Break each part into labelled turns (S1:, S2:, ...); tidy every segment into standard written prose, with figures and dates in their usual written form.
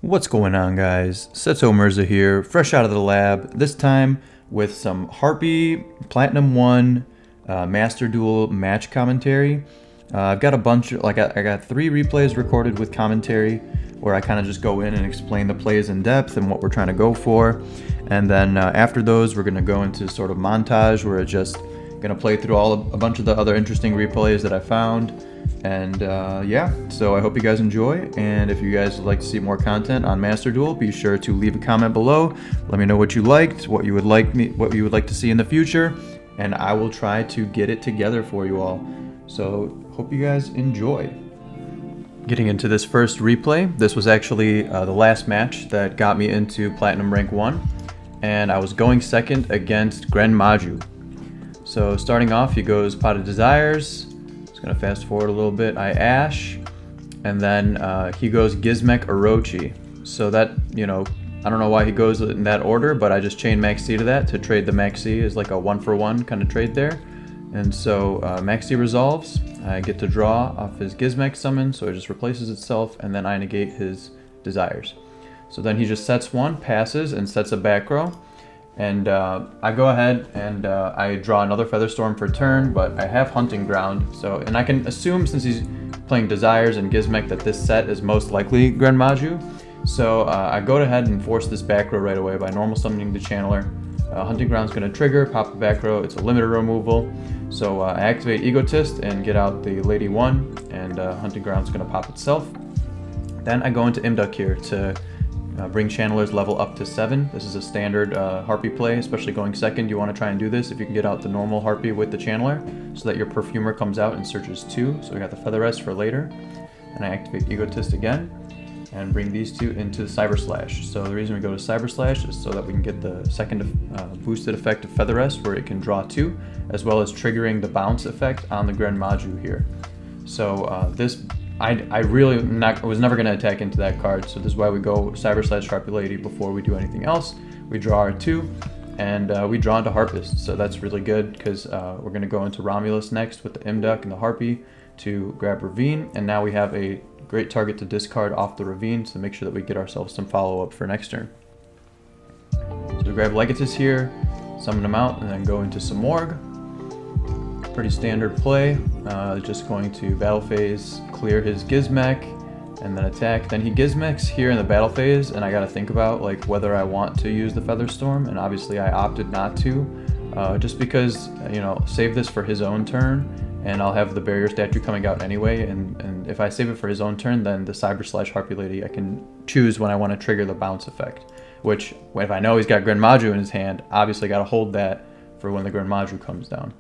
S1: What's going on, guys? Seto Mirza here, fresh out of the lab, this time with some Harpie Platinum 1 Master Duel match commentary. I've got a bunch, I got 3 replays recorded with commentary where I kind of just go in and explain the plays in depth and what we're trying to go for. And then after those, we're going to go into sort of montage where it's just going to play through a bunch of the other interesting replays that I found. And yeah, so I hope you guys enjoy, and if you guys would like to see more content on Master Duel, be sure to leave a comment below. Let me know what you liked, what you would like to see in the future, and I will try to get it together for you all. So hope you guys enjoy. Getting into this first replay, this was actually the last match that got me into Platinum Rank 1, and I was going second against Gren Maju. So starting off, he goes Pot of Desires. Gonna fast forward a little bit. I Ash, and then he goes Gizmek Orochi. So that, I don't know why he goes in that order, but I just chain Maxi to that to trade the Maxi as like a 1-for-1 kind of trade there. And so Maxi resolves. I get to draw off his Gizmek summon, so it just replaces itself, and then I negate his desires. So then he just sets one, passes, and sets a back row. And I go ahead and I draw another Featherstorm for turn, but I have Hunting Ground. And I can assume, since he's playing Desires and Gizmek, that this set is most likely Gren Maju. So I go ahead and force this back row right away by normal summoning the Channeler. Hunting Ground's going to trigger, pop the back row. It's a limiter removal. So I activate Egotist and get out the Lady 1, and Hunting Ground's going to pop itself. Then I go into Invoked here to bring Channeler's level up to 7. This is a standard Harpie play, especially going second. You want to try and do this if you can get out the normal Harpie with the Channeler, so that your Perfumer comes out and searches 2. So we got the Feather Rest for later. And I activate Egotist again and bring these 2 into the Cyber Slash. So the reason we go to Cyber Slash is so that we can get the second boosted effect of Feather Rest, where it can draw 2, as well as triggering the bounce effect on the Gren Maju here. So this I was never going to attack into that card, so this is why we go Cyber Slash Harpie Lady before we do anything else. We draw our 2, and we draw into Harpist, so that's really good, because we're going to go into Romulus next with the Imduck and the Harpie to grab Ravine, and now we have a great target to discard off the Ravine to make sure that we get ourselves some follow-up for next turn. So we grab Legatus here, summon him out, and then go into Simorgh. Pretty standard play, just going to battle phase, clear his Gizmek, and then attack. Then he Gizmeks here in the battle phase, and I gotta think about whether I want to use the Featherstorm, and obviously I opted not to, just because, save this for his own turn, and I'll have the barrier statue coming out anyway, and if I save it for his own turn, then the Cyber Slash Harpie Lady, I can choose when I want to trigger the bounce effect, which, if I know he's got Gren Maju in his hand, obviously I gotta hold that for when the Gren Maju comes down.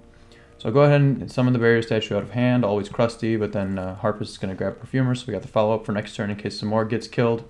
S1: So I'll go ahead and summon the barrier statue out of hand, always crusty, but then Harpist is going to grab Perfumer, so we got the follow-up for next turn in case Simorgh gets killed.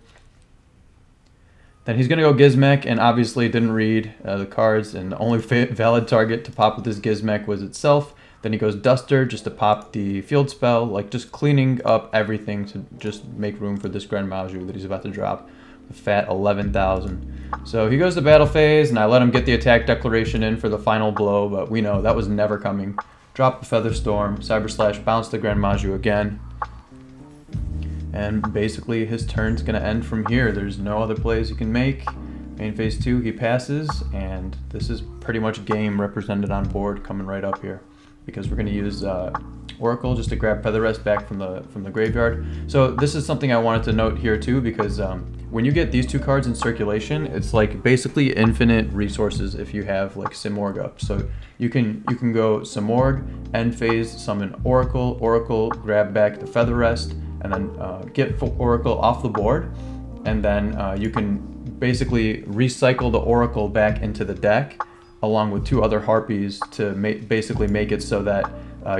S1: Then he's going to go Gizmek, and obviously didn't read the cards, and the only valid target to pop with his Gizmek was itself. Then he goes Duster just to pop the field spell, just cleaning up everything to just make room for this Gren Maju that he's about to drop. A fat 11,000. So he goes to battle phase, and I let him get the attack declaration in for the final blow, but we know that was never coming. Drop the Featherstorm, Cyber Slash, bounce the Gren Maju again. And basically his turn's going to end from here. There's no other plays you can make. Main phase 2, he passes, and this is pretty much game represented on board coming right up here, because we're going to use Oracle just to grab Feather Rest back from the graveyard. So this is something I wanted to note here too, because when you get these 2 cards in circulation, it's basically infinite resources if you have Simorgh up. So you can go Simorgh, end phase, summon Oracle, grab back the Feather Rest, and then get Oracle off the board, and then you can basically recycle the Oracle back into the deck along with 2 other Harpies to basically make it so that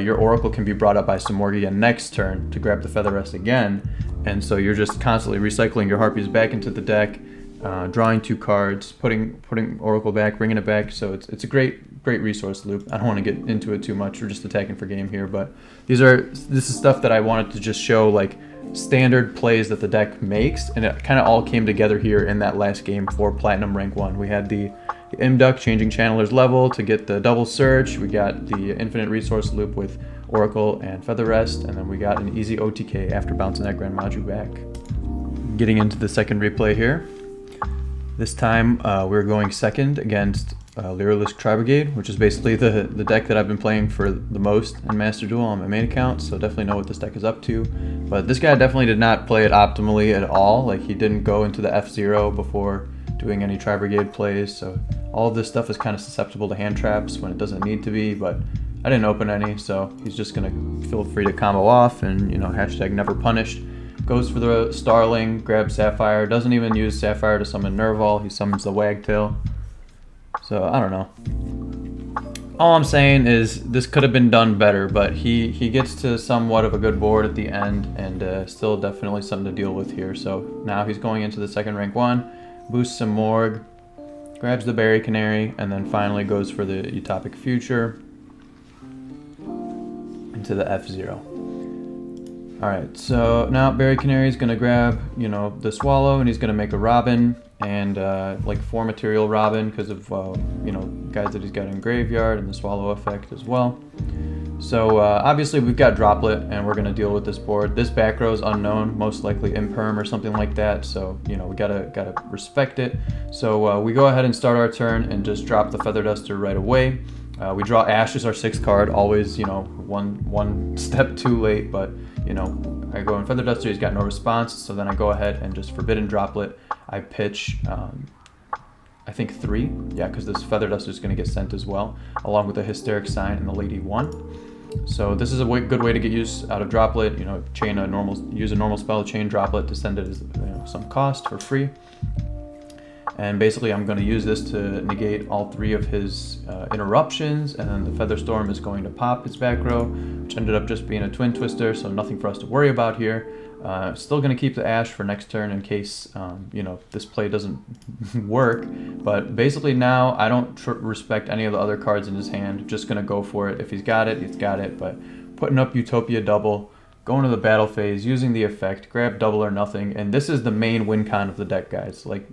S1: your Oracle can be brought up by Simorgh again next turn to grab the Feather Rest again. And so you're just constantly recycling your Harpies back into the deck, drawing 2 cards, putting Oracle back, bringing it back. So it's a great resource loop. I don't want to get into it too much. We're just attacking for game here, but this is stuff that I wanted to just show, standard plays that the deck makes, and it kind of all came together here in that last game for Platinum Rank 1. We had the Imduck changing Channeler's level to get the double search. We got the infinite resource loop with Oracle and Feather Rest, and then we got an easy OTK after bouncing that Gren Maju back. getting into the second replay here. This time we're going second against Lyrilusc Tri-Brigade, which is basically the deck that I've been playing for the most in Master Duel on my main account, so definitely know what this deck is up to. But this guy definitely did not play it optimally at all. Like, he didn't go into the F0 before doing any Tri-Brigade plays, so all of this stuff is kind of susceptible to hand traps when it doesn't need to be, but I didn't open any, so he's just gonna feel free to combo off and, you know, hashtag never punished. Goes for the Starling, grabs Sapphire, doesn't even use Sapphire to summon Nerval, he summons the Wagtail. So, I don't know. All I'm saying is this could have been done better, but he gets to somewhat of a good board at the end, and still definitely something to deal with here. So now he's going into the second rank 1, boosts Simorgh, grabs the Berry Canary, and then finally goes for the Utopic Future into the F0. Alright, so now Berry Canary is going to grab, you know, the Swallow, and he's going to make a Robin, and like 4 material Robin because of, you know, guys that he's got in Graveyard and the Swallow effect as well. So obviously we've got Droplet, and we're going to deal with this board. This back row is unknown, most likely Imperm or something like that, so, you know, we gotta respect it. So we go ahead and start our turn and just drop the Feather Duster right away. We draw Ash as our 6th card, always, you know, one step too late, but, you know, I go in Feather Duster, he's got no response, so then I go ahead and just Forbidden Droplet. I pitch, I think 3, yeah, because this Feather Duster is going to get sent as well, along with the Hysteric Sign and the Lady 1. So this is a good way to get use out of Droplet, you know, use a normal spell, chain Droplet to send it as, you know, some cost for free. And basically I'm going to use this to negate all 3 of his interruptions, and then the Feather Storm is going to pop his back row, which ended up just being a Twin Twister, so nothing for us to worry about here. Still going to keep the Ash for next turn in case, you know, this play doesn't work. But basically now I don't respect any of the other cards in his hand, just going to go for it. If he's got it, he's got it, but putting up Utopia Double, going to the battle phase, using the effect, grab Double or Nothing, and this is the main win con of the deck, guys. Like,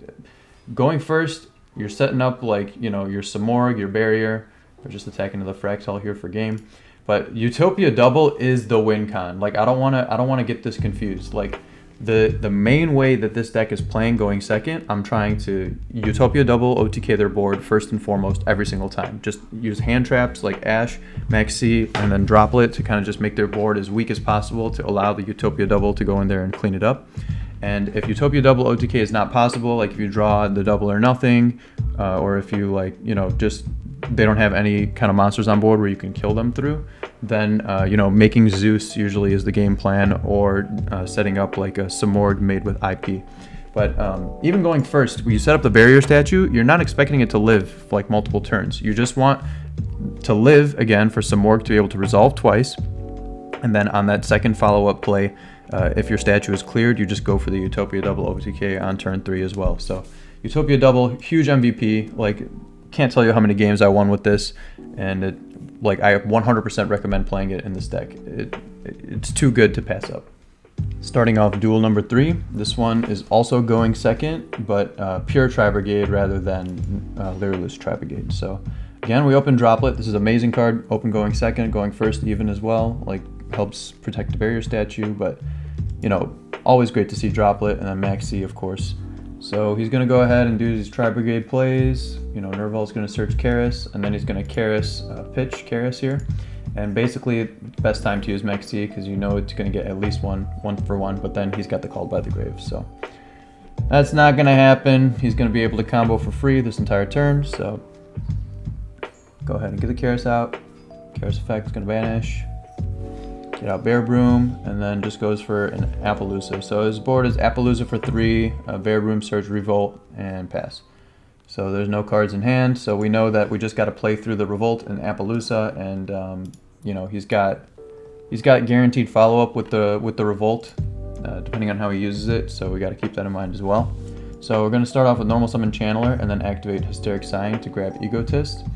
S1: going first, you're setting up, like, you know, your Simorgh, your Barrier, or just attacking to the Fractal here for game. But Utopia Double is the win con. Like, I don't wanna get this confused. Like, the main way that this deck is playing going second, I'm trying to Utopia Double OTK their board first and foremost every single time. Just use hand traps like Ash, Maxi, and then Droplet to kind of just make their board as weak as possible to allow the Utopia Double to go in there and clean it up. And if Utopia Double OTK is not possible, like if you draw the Double or Nothing, or if you, like, you know, just they don't have any kind of monsters on board where you can kill them through, then, you know, making Zeus usually is the game plan, or setting up like a Simorgh made with IP. But even going first, when you set up the Barrier statue, you're not expecting it to live for like multiple turns. You just want to live again for Simorgh to be able to resolve twice, and then on that second follow-up play, if your statue is cleared, you just go for the Utopia Double OTK on turn 3 as well. So Utopia Double, huge MVP. Like, can't tell you how many games I won with this, and I 100% recommend playing it in this deck. It's too good to pass up. Starting off duel number 3, this one is also going second, but Pure Tri-Brigade rather than Lyrilusc Tri-Brigade. So again, we open Droplet. This is an amazing card. Open going second, going first even as well. Like, helps protect the Barrier statue, but, you know, always great to see Droplet, and then Maxi, of course. So he's going to go ahead and do these Tri-Brigade plays. You know, Nerval's going to search Karis, and then he's going to pitch Karis here. And basically, best time to use Maxi, because you know it's going to get at least one for one, but then he's got the Called by the Grave. So that's not going to happen. He's going to be able to combo for free this entire turn, so go ahead and get the Karis out. Karis effect is going to vanish. Get out Bear Broom, and then just goes for an Appaloosa. So his board is Appaloosa for 3, Bear Broom, Search, Revolt, and pass. So there's no cards in hand, so we know that we just got to play through the Revolt and Appaloosa, and you know, he's got guaranteed follow-up with the Revolt, depending on how he uses it, so we got to keep that in mind as well. So we're going to start off with normal summon Channeler, and then activate Hysteric Sign to grab Egotist.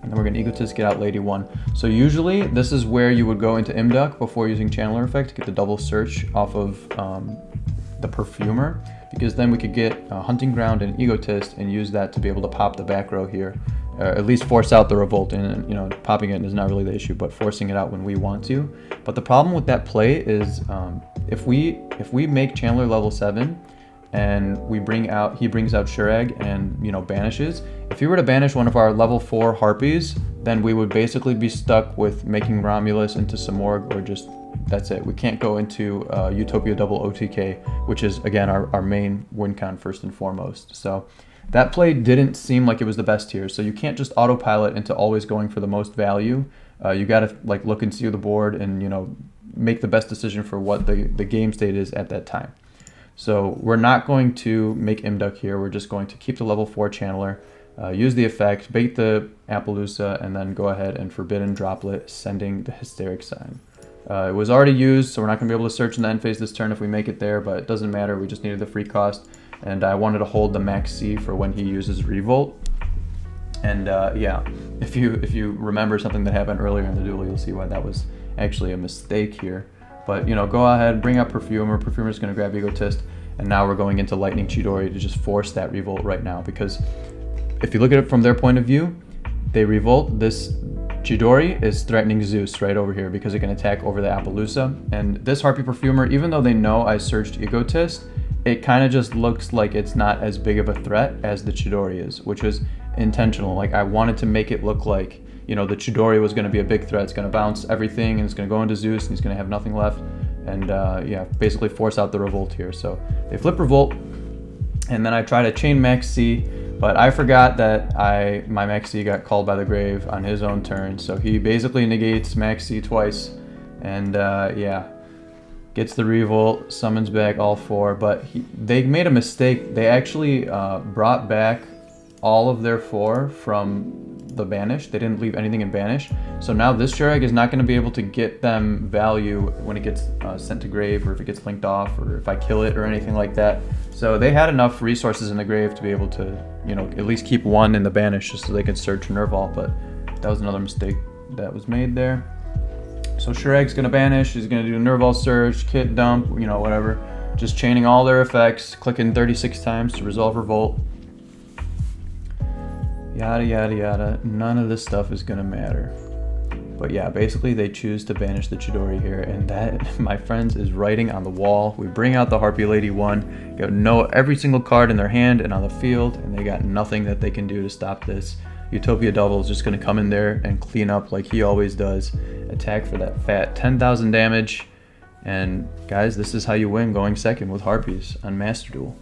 S1: And then we're going to Egotist, get out Lady 1. So usually this is where you would go into Imduck before using Channeler effect to get the double search off of the Perfumer, because then we could get Hunting Ground and Egotist and use that to be able to pop the back row here at least force out the revolt. And you know, popping it is not really the issue, but forcing it out when we want to. But the problem with that play is if we make Chandler level 7 and he brings out Shurag and, you know, banishes. If he were to banish one of our level 4 Harpies, then we would basically be stuck with making Romulus into Simorgh, or just, that's it. We can't go into Utopia double OTK, which is, again, our main win con first and foremost. So that play didn't seem like it was the best here. So you can't just autopilot into always going for the most value. You got to like look and see the board and, you know, make the best decision for what the game state is at that time. So we're not going to make Imduck here. We're just going to keep the level 4 Channeler, use the effect, bait the Appaloosa, and then go ahead and Forbidden Droplet, sending the Hysteric Sign. It was already used, so we're not going to be able to search in the end phase this turn if we make it there, but it doesn't matter. We just needed the free cost, and I wanted to hold the Max C for when he uses Revolt. And yeah, if you remember something that happened earlier in the duel, you'll see why that was actually a mistake here. But, you know, go ahead, bring up Perfumer. Perfumer's going to grab Egotist, and now we're going into Lightning Chidori to just force that Revolt right now. Because if you look at it from their point of view, they Revolt. This Chidori is threatening Zeus right over here because it can attack over the Appaloosa. And this Harpie Perfumer, even though they know I searched Egotist, it kind of just looks like it's not as big of a threat as the Chidori is, which was intentional. Like, I wanted to make it look like, you know, the Chidori was going to be a big threat. It's going to bounce everything, and it's going to go into Zeus, and he's going to have nothing left. And yeah, basically force out the Revolt here. So they flip Revolt, and then I try to chain Max C, but I forgot that my Max C got called by the grave on his own turn. So he basically negates Max C twice, and yeah, gets the Revolt, summons back all 4. But they made a mistake. They actually brought back all of their 4 from the banish. They didn't leave anything in banish. So now this Shurag is not going to be able to get them value when it gets sent to grave, or if it gets linked off, or if I kill it or anything like that. So they had enough resources in the grave to be able to, you know, at least keep 1 in the banish just so they could search Nerval. But that was another mistake that was made there. So Shurag's going to banish. He's going to do Nerval search, kit dump, you know, whatever. Just chaining all their effects, clicking 36 times to resolve Revolt. Yada yada yada. None of this stuff is gonna matter. But yeah, basically they choose to banish the Chidori here, and that, my friends, is writing on the wall. We bring out the Harpie Lady 1, know every single card in their hand and on the field, and they got nothing that they can do to stop this. Utopia Double is just gonna come in there and clean up like he always does. Attack for that fat 10,000 damage. And guys, this is how you win going second with Harpies on Master Duel.